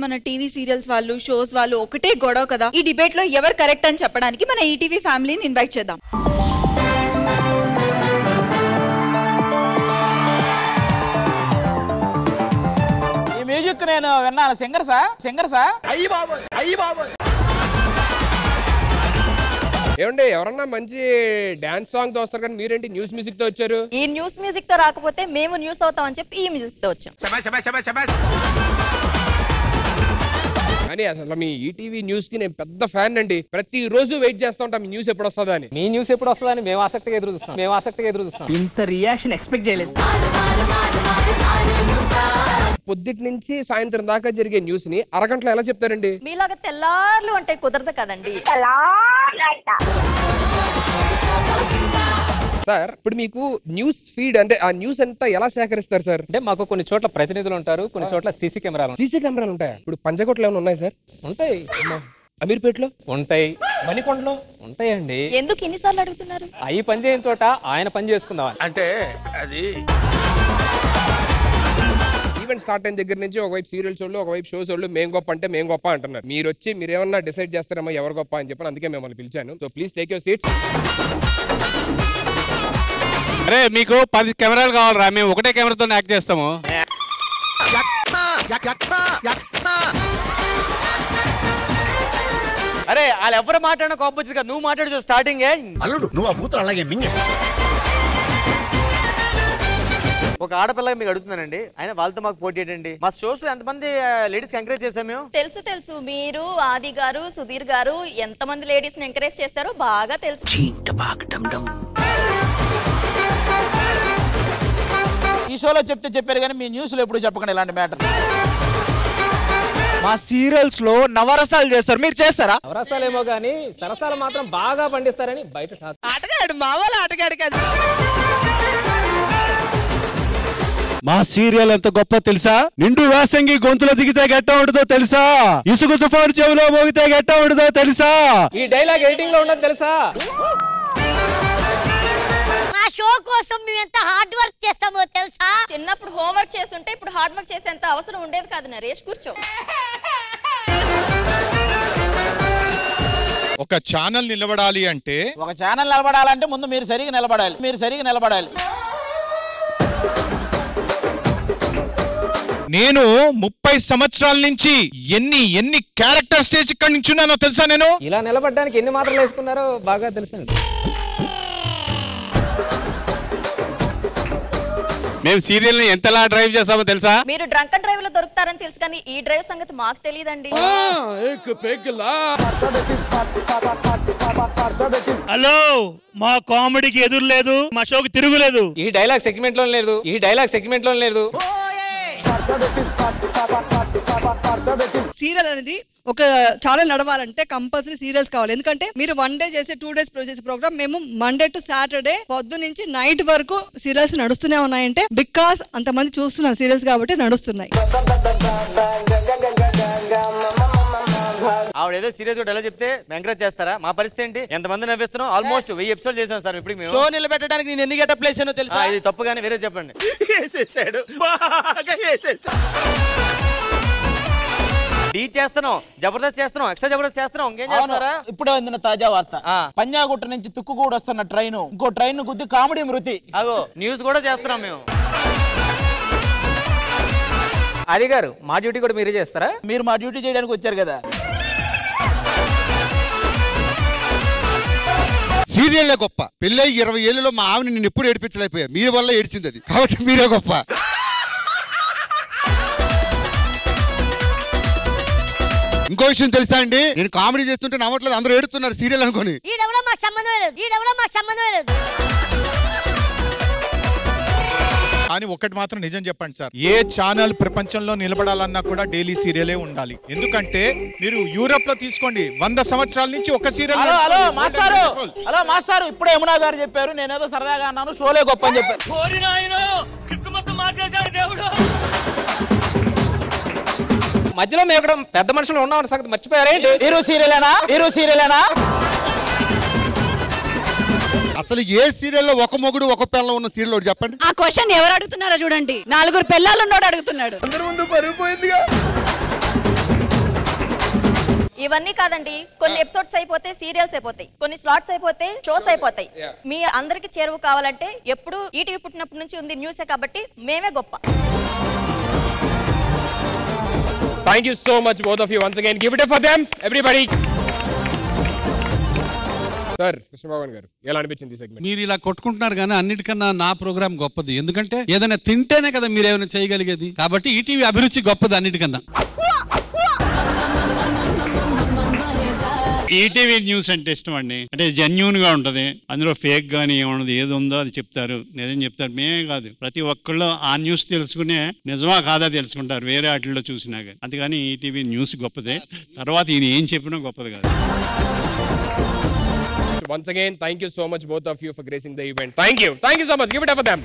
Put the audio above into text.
మన TV serials వాళ్ళు, shows వాళ్ళు ఒకటే గొడవ కదా. ఈ డిబేట్ లో ఎవరు కరెక్ట్ అని చెప్పడానికి మన ఈటీవీ ఫ్యామిలీని ఇన్వైట్ చేద్దాం. ఈ మ్యూజిక్ నేను విన్నాను. సింగర్సా అయ్యి బాబు. ఏమండి ఎవరన్నా మంచి డాన్స్ సాంగ్ తో వస్తారు కానీ మీరేంటి న్యూస్ మ్యూజిక్ తో వచ్చారు? ఈ న్యూస్ మ్యూజిక్ తో రాకపోతే మేము న్యూస్ అవుతామని చెప్పి ఈ మ్యూజిక్ తో వచ్చాం. కానీ అసలు మీ ఈటీవీ న్యూస్ కి నేను పెద్ద ఫ్యాన్ అండి. ప్రతి రోజు వెయిట్ చేస్తా ఉంటాం మీ న్యూస్ ఎప్పుడు వస్తుందా అని. మీ న్యూస్ ఎప్పుడు వస్తుందని మేము ఆసక్తిగా ఎదురు చూస్తున్నాం. ఇంత రియాక్షన్ ఎక్స్పెక్ట్ చేయలేదు. పొద్దుటి నుంచి సాయంత్రం దాకా జరిగే న్యూస్ ని అరగంటలో ఎలా చెప్తారండి? మీలాగా తెల్లార్లు అంటే కుదరదు కదండి. సార్ ఇప్పుడు మీకు న్యూస్ ఫీడ్ అంటే ఆ న్యూస్ అంతా ఎలా సేకరిస్తారు సార్? అంటే మాకు కొన్ని చోట్ల ప్రతినిధులు ఉంటారు, కొన్ని చోట్ల సీసీ కెమెరాలు ఉంటాయా? ఇప్పుడు పంజకోట్లో ఏమైనా ఉన్నాయి సార్? ఉంటాయి. అమీర్పేటలో ఉంటాయి, మణికొండలో ఉంటాయండి. ఎందుకు ఇన్నిసార్లు అడుగుతున్నారు? అవి పని చేయని చోట ఆయన పని చేసుకుందాం అంటే అది ఈవెంట్ స్టార్ట్ అయిన దగ్గర నుంచి ఒకవైపు సీరియల్స్ వాళ్ళు, ఒకవైపు షోస్ వాళ్ళు మేము గొప్ప అంటే మేము గొప్ప అంటున్నారు. మీరు వచ్చి మీరేమన్నా డిసైడ్ చేస్తారేమో ఎవరు గొప్ప అని చెప్పి అందుకే మిమ్మల్ని పిలిచాను. So please take your seats. అరే మీకు 10 కెమెరాలు కావాలరా? మేము ఒకటే కెమెరాతో యాక్ట్ చేస్తాము. అరే వాళ్ళు ఎవరు మాట్లాడినా కోపొచ్చు కదా, నువ్వు మాట్లాడు స్టార్టింగ్. అల్లుడు నువ్వు ఆ బూతులు అలాగే మింగే. ఒక ఆడపిల్ల మీకు అడుగుతున్నానండి, ఆయన వాళ్ళతో మాకు పోటీ ఏంటండి? మా షోస్ లో ఎంతమంది లేడీస్ ఎంకరేజ్ చేసాం మేము? తెలుసు. మీరు, ఆది గారు, సుధీర్ గారు ఎంతమంది లేడీస్ ని ఎంకరేజ్ చేస్తారో బాగా తెలుసు. ఈ షోలో చెప్పారు కానీ మీ న్యూస్ లో ఎప్పుడు చెప్పకండి ఇలాంటి మ్యాటర్. మా సీరియల్స్ లో నవరసాలు చేస్తారు, మీరు చేస్తారా? నవరసాలేమో గానీ సరసాలు మాత్రం బాగా పండిస్తారని బయట ఆటగాడు మా వాళ్ళు ఆటగాడు కాదు. మా సీరియల్ ఎంత గొప్ప తెలుసా? నిండు వేసంగి గొంతులో దిగితే గట్ట ఉంటుందో తెలుసా? ఇసుక తుఫాను చెవిలో మోగితే గట్ట ఉంటుందో తెలుసా? ఈ డైలాగ్ ఎడిటింగ్ లో ఉండదు తెలుసా? మా షో కోసం మేము ఎంత హార్డ్ వర్క్ చేస్తామో తెలుసా? చిన్నప్పుడు హోంవర్క్ చేస్తుంటే ఇప్పుడు హార్డ్ వర్క్ చేసేంత అవసరం ఉండేది కాదు. నరేష్ కూర్చో. ఒక ఛానల్ నిలబడాలి అంటే ముందు మీరు సరిగా నిలబడాలి. నేను 30 సంవత్సరాల నుంచి ఎన్ని క్యారెక్టర్ స్టేజ్ ఇక్కడ నుంచి ఉన్నానో తెలుసా? నేను ఇలా నిలబడడానికి ఎన్ని మాత్రలు వేసుకున్నారో బాగా తెలుసు. మేము సీరియల్ ని ఎంతలా డ్రైవ్ చేస్తామో తెలుసా? మీరు డ్రంక్ అండ్ డ్రైవ్ లో దొరుకుతారని తెలుసు కానీ ఈ డ్రైవ్ సంగతి మాకు తెలియదండి. హలో, మా కామెడీకి ఎదురు లేదు, మా షోకి తిరుగులేదు. ఈ డైలాగ్ సెగ్మెంట్ లో లేదు. సీరియల్ అనేది ఒక ఛానల్ నడవాలంటే కంపల్సరీ సీరియల్స్ కావాలి. ఎందుకంటే మీరు 1 డే చేసే 2 డేస్ చేసే ప్రోగ్రామ్ మేము మండే టు సాటర్డే పొద్దు నుంచి నైట్ వరకు సీరియల్స్ నడుస్తూనే ఉన్నాయంటే బికాస్ అంతమంది చూస్తున్నారు సీరియల్స్ కాబట్టి నడుస్తున్నాయి. ఆవిడేదో సీరియస్ గా చెప్తే ఎంకరేజ్ చేస్తారా? మా పరిస్థితి ఏంటి? ఎంతమంది నవ్విస్తున్నాం? ఆల్మోస్ట్ 1000 ఎపిసోడ్ చేసాం సార్. ఇప్పుడు మేము షో నిలబెట్టడానికి నేను ఎన్ని గెటప్ ప్లేస్ తెలుసా? ఇది తప్పు కానీ వేరే చెప్పండి. డీ చేస్తున్నాం, జబర్దస్త్ చేస్తున్నాం, ఎక్స్ట్రా జబర్దస్త్ చేస్తున్నాం. ఇంకేం చేస్తారా? ఇప్పుడు తాజా వార్త, పంజాగుట్ట నుంచి తుక్కుగూడ వస్తున్న ట్రైన్ ఇంకో ట్రైన్ గుద్ది కామెడీ మృతి. అగో న్యూస్ కూడా చేస్తున్నాం మేము. అది గారు మా డ్యూటీ కూడా మీరే చేస్తారా? మీరు మా డ్యూటీ చేయడానికి వచ్చారు కదా. సీరియల్ గొప్ప. పెళ్ళై 20 ఏళ్ళలో మా ఆవిని నేను ఎప్పుడు ఏడిపించలేకపోయా, మీ వల్ల ఏడ్చింది అది, కాబట్టి మీరే గొప్ప. ఇంకో విషయం తెలుసా అండి, నేను కామెడీ చేస్తుంటే నమ్మట్లేదు, అందరూ ఏడుతున్నారు సీరియల్ అనుకోని. మాకు సంబంధం లేదు. కానీ ఒకటి మాత్రం నిజం చెప్పండి సార్, ఏ ఛానల్ ప్రపంచంలో నిలబడాలన్నా కూడా డైలీ సీరియలే ఉండాలి. ఎందుకంటే మీరు యూరోప్ లో తీసుకోండి, 100 సంవత్సరాల నుంచి ఒక సీరియల్. హలో మాస్టారు, ఇప్పుడే యమునా గారు చెప్పారు, నేనేదో సరదాగా అన్నాను, షోలే గొప్ప అని చెప్పారు. మధ్యలో మేము ఇక్కడ పెద్ద మనుషులు ఉన్నామని సంగతి మర్చిపోయారేంటి? హీరో సీరియలేనా? అసలు ఏ సీరియల్లో ఒక మొగుడు ఒక పిల్ల ఉన్న సీరియల్ ఒకటి చెప్పండి. ఆ క్వశ్చన్ ఎవరు అడుగుతున్నారో చూడండి. 4 పిల్లలు ఉన్నోడు అడుగుతున్నాడు. అందరూ ముందు పరిపోయిందిగా. ఇవన్నీ కాదండి, కొన్ని ఎపిసోడ్స్ అయిపోతే సీరియల్స్ అయిపోతాయి, కొన్ని స్లాట్స్ అయిపోతే షోస్ అయిపోతాయి. మీ అందరికి చేరువు కావాలంటే ఎప్పుడు ఈటీవీ పుట్టినప్పటి నుంచి ఉంది న్యూసే, కాబట్టి మేమే గొప్ప. Thank you so much both of you once again. Give it up for them everybody. Sir Krishnababu గారు ఎలా అనిపించింది ఈ సెగ్మెంట్? మీరు ఇలా కొట్టుకుంటున్నారు కానీ అన్నిటికన్నా నా ప్రోగ్రామ్ గొప్పది. ఎందుకంటే ఏదైనా తింటేనే కదా మీరు ఏమైనా చేయగలిగేది. కాబట్టి ఈటీవీ అభిరుచి గొప్పది అన్నిటికన్నా. ఈటీవీ న్యూస్ అంటే ఇష్టం అండి. అంటే జెన్యూన్ గా ఉంటది, అందులో ఫేక్ గానీ ఏమన్నది ఏది ఉందో అది చెప్తారు, నిజం చెప్తారు. మేమే కాదు, ప్రతి ఒక్కళ్ళు ఆ న్యూస్ తెలుసుకునే నిజమా కాదా తెలుసుకుంటారు వేరే వాటిల్లో చూసినా కానీ. అందుకని ఈటీవీ న్యూస్ గొప్పదే, తర్వాత ఈయన ఏం చెప్పినా గొప్పది కాదు. Once again, thank you so much both of you for gracing the event. Thank you so much. Give it up for them.